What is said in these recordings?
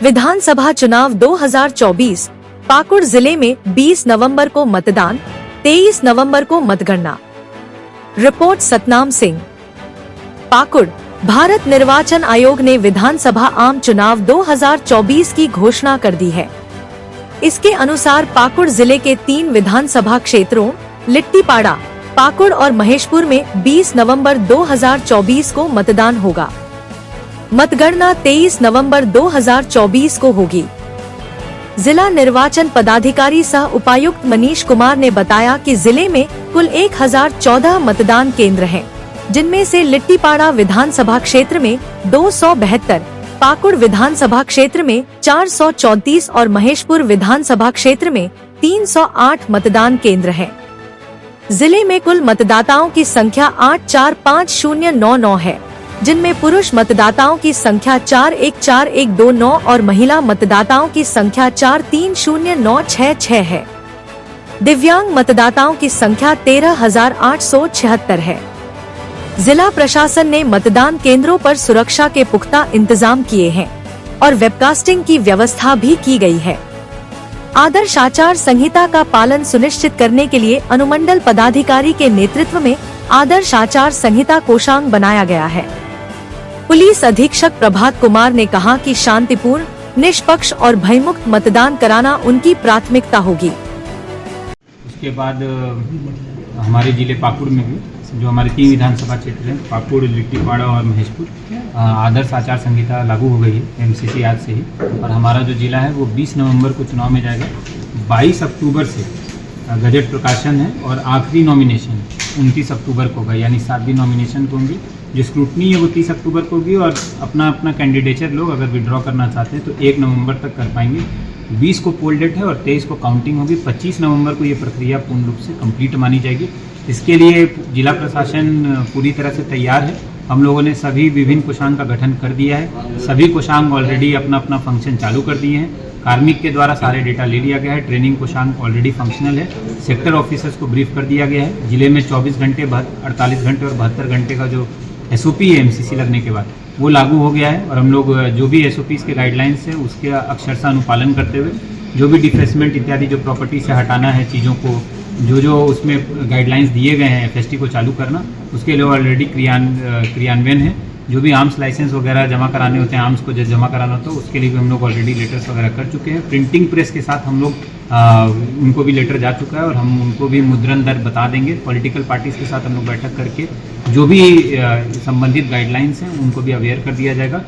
विधानसभा चुनाव 2024 पाकुड़ जिले में 20 नवंबर को मतदान, 23 नवंबर को मतगणना। रिपोर्ट सतनाम सिंह। पाकुड़। भारत निर्वाचन आयोग ने विधानसभा आम चुनाव 2024 की घोषणा कर दी है। इसके अनुसार पाकुड़ जिले के 3 विधानसभा क्षेत्रों लिट्टीपाड़ा, पाकुड़ और महेशपुर में 20 नवंबर 2024 को मतदान होगा। मतगणना 23 नवंबर 2024 को होगी। जिला निर्वाचन पदाधिकारी सह उपायुक्त मनीष कुमार ने बताया कि जिले में कुल 1014 मतदान केंद्र हैं, जिनमें से लिट्टीपाड़ा विधानसभा क्षेत्र में 272, पाकुड़ विधानसभा क्षेत्र में 434 और महेशपुर विधानसभा क्षेत्र में 308 मतदान केंद्र हैं। जिले में कुल मतदाताओं की संख्या 845,099 है, जिनमें पुरुष मतदाताओं की संख्या 414129 और महिला मतदाताओं की संख्या 430966 है। दिव्यांग मतदाताओं की संख्या 13,876 है। जिला प्रशासन ने मतदान केंद्रों पर सुरक्षा के पुख्ता इंतजाम किए हैं और वेबकास्टिंग की व्यवस्था भी की गई है। आदर्श आचार संहिता का पालन सुनिश्चित करने के लिए अनुमंडल पदाधिकारी के नेतृत्व में आदर्श आचार संहिता कोषांग बनाया गया है। पुलिस अधीक्षक प्रभात कुमार ने कहा कि शांतिपूर्ण, निष्पक्ष और भयमुक्त मतदान कराना उनकी प्राथमिकता होगी। उसके बाद हमारे जिले पाकुड़ में भी जो हमारे 3 विधानसभा क्षेत्र हैं, पाकुड़, लिट्टीपाड़ा और महेशपुर, आदर्श आचार संहिता लागू हो गई है एमसीसी आज से ही। और हमारा जो जिला है वो 20 नवंबर को चुनाव में जाएगा। 22 अक्टूबर से गजट प्रकाशन है और आखिरी नॉमिनेशन 29 अक्टूबर को होगा, यानी 7 दिन नॉमिनेशन को होंगे। जो स्क्रूटनी है वो 30 अक्टूबर को होगी और अपना कैंडिडेचर लोग अगर विड्रॉ करना चाहते हैं तो 1 नवंबर तक कर पाएंगे। 20 को पोल डेट है और 23 को काउंटिंग होगी। 25 नवंबर को ये प्रक्रिया पूर्ण रूप से कंप्लीट मानी जाएगी। इसके लिए जिला प्रशासन पूरी तरह से तैयार है। हम लोगों ने सभी विभिन्न कोषांग का गठन कर दिया है। सभी कोषांग ऑलरेडी अपना फंक्शन चालू कर दिए हैं। कार्मिक के द्वारा सारे डेटा ले लिया गया है। ट्रेनिंग कोषांग ऑलरेडी फंक्शनल है। सेक्टर ऑफिसर्स को ब्रीफ कर दिया गया है। जिले में 24 घंटे, 48 घंटे और 72 घंटे का जो SOP है एमसीसी लगने के बाद वो लागू हो गया है। और हम लोग जो भी SOPs के गाइडलाइंस हैं उसके अक्षरशः अनुपालन करते हुए जो भी डिफेसमेंट इत्यादि जो प्रॉपर्टी से हटाना है चीज़ों को, जो उसमें गाइडलाइंस दिए गए हैं FST को चालू करना, उसके लिए ऑलरेडी क्रियान्वयन है। जो भी आर्म्स लाइसेंस वगैरह जमा कराने होते हैं, आर्म्स को जमा कराना होता है, उसके लिए भी हम लोग ऑलरेडी लेटर्स वगैरह कर चुके हैं। प्रिंटिंग प्रेस के साथ हम लोग उनको भी लेटर जा चुका है और हम उनको भी मुद्रण दर बता देंगे। पॉलिटिकल पार्टीज के साथ हम लोग बैठक करके जो भी संबंधित गाइडलाइंस हैं उनको भी अवेयर कर दिया जाएगा।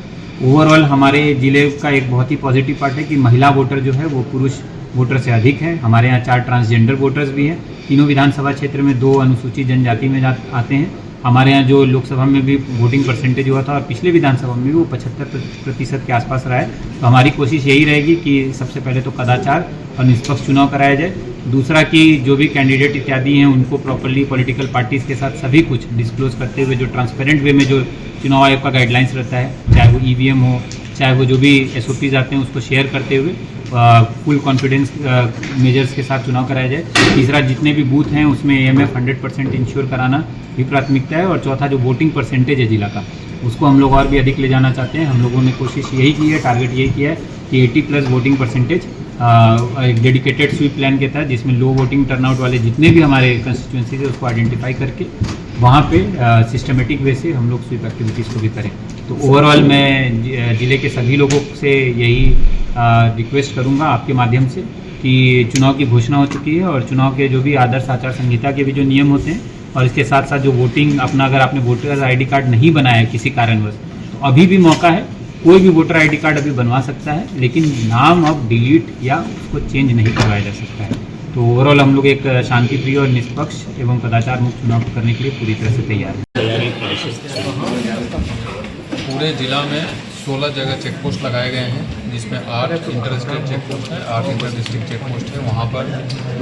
ओवरऑल हमारे जिले का एक बहुत ही पॉजिटिव पार्ट है कि महिला वोटर जो है वो पुरुष वोटर से अधिक है। हमारे यहाँ 4 ट्रांसजेंडर वोटर्स भी हैं। तीनों विधानसभा क्षेत्र में 2 अनुसूचित जनजाति में आते हैं। हमारे यहाँ जो लोकसभा में भी वोटिंग परसेंटेज हुआ था और पिछले विधानसभा में भी वो 75% के आसपास रहा है। तो हमारी कोशिश यही रहेगी कि सबसे पहले तो कदाचार और निष्पक्ष चुनाव कराया जाए। दूसरा कि जो भी कैंडिडेट इत्यादि हैं उनको प्रॉपर्ली पॉलिटिकल पार्टीज़ के साथ सभी कुछ डिस्क्लोज करते हुए जो ट्रांसपेरेंट वे में जो चुनाव आयोग का गाइडलाइंस रहता है, चाहे वो EVM हो, चाहे वो जो भी SOPs आते हैं उसको शेयर करते हुए फुल कॉन्फिडेंस मेजर्स के साथ चुनाव कराया जाए। तीसरा, जितने भी बूथ हैं उसमें AMF 100% इंश्योर कराना भी प्राथमिकता है। और चौथा, जो वोटिंग परसेंटेज है जिला का, उसको हम लोग और भी अधिक ले जाना चाहते हैं। हम लोगों ने कोशिश यही की है, टारगेट यही किया है कि 80+ वोटिंग परसेंटेज एक डेडिकेटेड स्वीप प्लान के तहत, जिसमें लो वोटिंग टर्नआउट वाले जितने भी हमारे कंस्टिट्यूंसीज है उसको आइडेंटिफाई करके वहाँ पे सिस्टमेटिक वे से हम लोग स्वीप एक्टिविटीज़ को भी करें। तो ओवरऑल मैं जिले के सभी लोगों से यही रिक्वेस्ट करूंगा आपके माध्यम से कि चुनाव की घोषणा हो चुकी है और चुनाव के जो भी आदर्श आचार संहिता के भी जो नियम होते हैं और इसके साथ साथ जो वोटिंग अगर आपने वोटर ID कार्ड नहीं बनाया है किसी कारणवश, तो अभी भी मौका है। कोई भी वोटर ID कार्ड अभी बनवा सकता है, लेकिन नाम अब डिलीट या उसको चेंज नहीं करवाया जा सकता है। तो ओवरऑल हम लोग एक शांतिप्रिय और निष्पक्ष एवं कदाचार मुक्त चुनाव करने के लिए पूरी तरह से तैयार हैं। पूरे जिला में 16 जगह चेक पोस्ट लगाए गए हैं, जिसमें 8 इंटर स्टेट चेक पोस्ट है, 8 इंटर डिस्ट्रिक्ट चेक पोस्ट है। वहाँ पर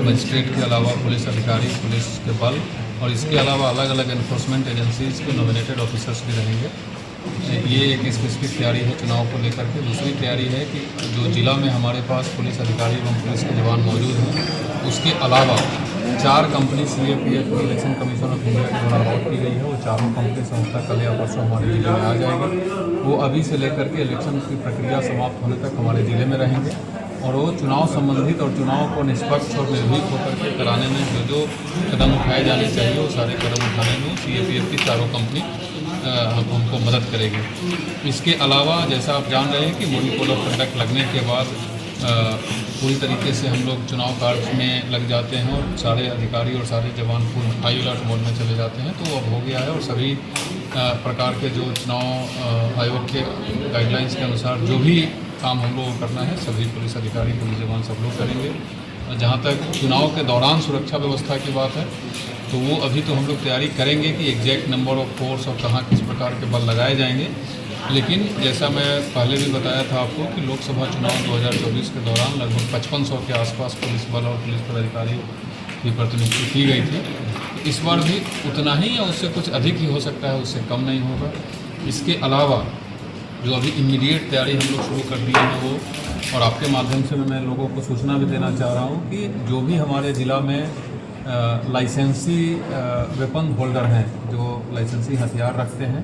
मजिस्ट्रेट के अलावा पुलिस अधिकारी, पुलिस के बल और इसके अलावा अलग अलग एनफोर्समेंट एजेंसीज के नॉमिनेटेड ऑफिसर्स भी रहेंगे। ये एक स्पेसिफिक तैयारी है चुनाव को लेकर के। दूसरी तैयारी है कि जो जिला में हमारे पास पुलिस अधिकारी एवं पुलिस के जवान मौजूद हैं, उसके अलावा 4 कंपनी CAPF की इलेक्शन कमीशन ऑफ इंडिया के द्वारा अलॉट की गई है। वो चारों कंपनी संस्था कल या परसों हमारे जिले में आ जाएगी। वो अभी से लेकर के इलेक्शन की प्रक्रिया समाप्त होने तक हमारे जिले में रहेंगे और वो चुनाव संबंधित और चुनाव को निष्पक्ष और निर्भीक होकर के कराने में जो कदम उठाए जाने चाहिए वो सारे कदम उठाने में CAPF की चारों कंपनी हमको मदद करेगी। इसके अलावा जैसा आप जान रहे हैं कि मॉडल कोड ऑफ कंडक्ट लगने के बाद पूरी तरीके से हम लोग चुनाव कार्य में लग जाते हैं और सारे अधिकारी और सारे जवान पूर्ण हाई अलर्ट मोड में चले जाते हैं। तो अब हो गया है और सभी प्रकार के जो चुनाव आयोग के गाइडलाइंस के अनुसार जो भी काम हम लोग को करना है सभी पुलिस अधिकारी पुलिस जवान सब लोग करेंगे। जहाँ तक चुनाव के दौरान सुरक्षा व्यवस्था की बात है तो वो अभी तो हम लोग तैयारी करेंगे कि एग्जैक्ट नंबर ऑफ फोर्स और कहाँ किस प्रकार के बल लगाए जाएंगे। लेकिन जैसा मैं पहले भी बताया था आपको कि लोकसभा चुनाव 2024 के दौरान लगभग 5500 के आसपास पुलिस बल और पुलिस पदाधिकारियों की प्रतिनियुक्ति की गई थी। इस बार भी उतना ही या उससे कुछ अधिक ही हो सकता है, उससे कम नहीं होगा। इसके अलावा जो अभी इमीडिएट तैयारी हम लोग शुरू कर दी है वो, और आपके माध्यम से मैं लोगों को सूचना भी देना चाह रहा हूँ कि जो भी हमारे ज़िला में लाइसेंसी वेपन होल्डर हैं, जो लाइसेंसी हथियार रखते हैं,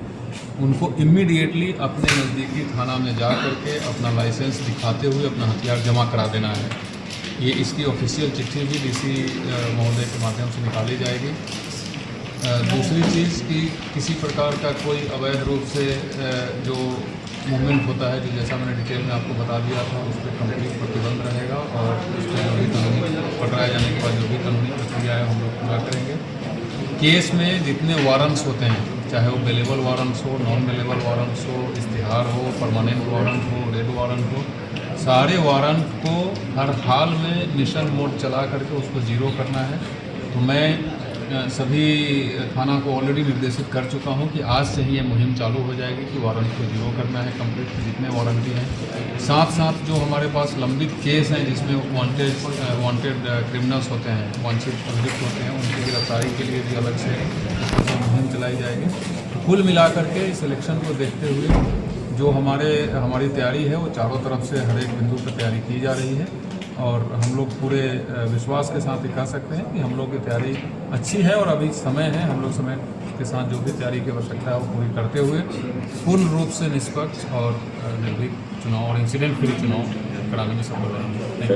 उनको इमीडिएटली अपने नज़दीकी थाना में जा करके अपना लाइसेंस दिखाते हुए अपना हथियार जमा करा देना है। ये इसकी ऑफिशियल चिट्ठी भी DC महोदय के माध्यम से निकाली जाएगी। दूसरी चीज़ कि किसी प्रकार का कोई अवैध रूप से जो मूवमेंट होता है, जो जैसा मैंने डिटेल में आपको बता दिया था, उस पर कंप्लीट प्रतिबंध रहेगा और उस पर जो भी कानूनी पकड़ाए जाने के बाद जो भी कानूनी प्रक्रिया है हम लोग पूरा करेंगे। केस में जितने वारंट्स होते हैं, चाहे वो बेलेबल वारंट्स हो, नॉन बेलेबल वारंट्स हो, इश्तिहार हो, परमानेंट वारंट हो, रेड वारंट हो, सारे वारंट को हर हाल में मिशन मोड चला करके उसको ज़ीरो करना है। तो मैं सभी थाना को ऑलरेडी निर्देशित कर चुका हूं कि आज से ही ये मुहिम चालू हो जाएगी कि वारंट को जीरो करना है कंप्लीट जितने वारंटी हैं। साथ साथ जो हमारे पास लंबित केस हैं जिसमें वांटेड क्रिमिनल्स होते हैं, वांछित अभियुक्त होते हैं, उनकी गिरफ्तारी के लिए भी अलग से मुहिम चलाई जाएगी। तो कुल मिलाकर के इस इलेक्शन को देखते हुए जो हमारी तैयारी है वो चारों तरफ से हर एक बिंदु पर तैयारी की जा रही है और हम लोग पूरे विश्वास के साथ कह सकते हैं कि हम लोग की तैयारी अच्छी है और अभी समय है। हम लोग समय के साथ जो भी तैयारी की आवश्यकता है वो पूरी करते हुए पूर्ण रूप से निष्पक्ष और निर्भीक चुनाव और इंसिडेंट फ्री चुनाव कराने में सफल रहेंगे।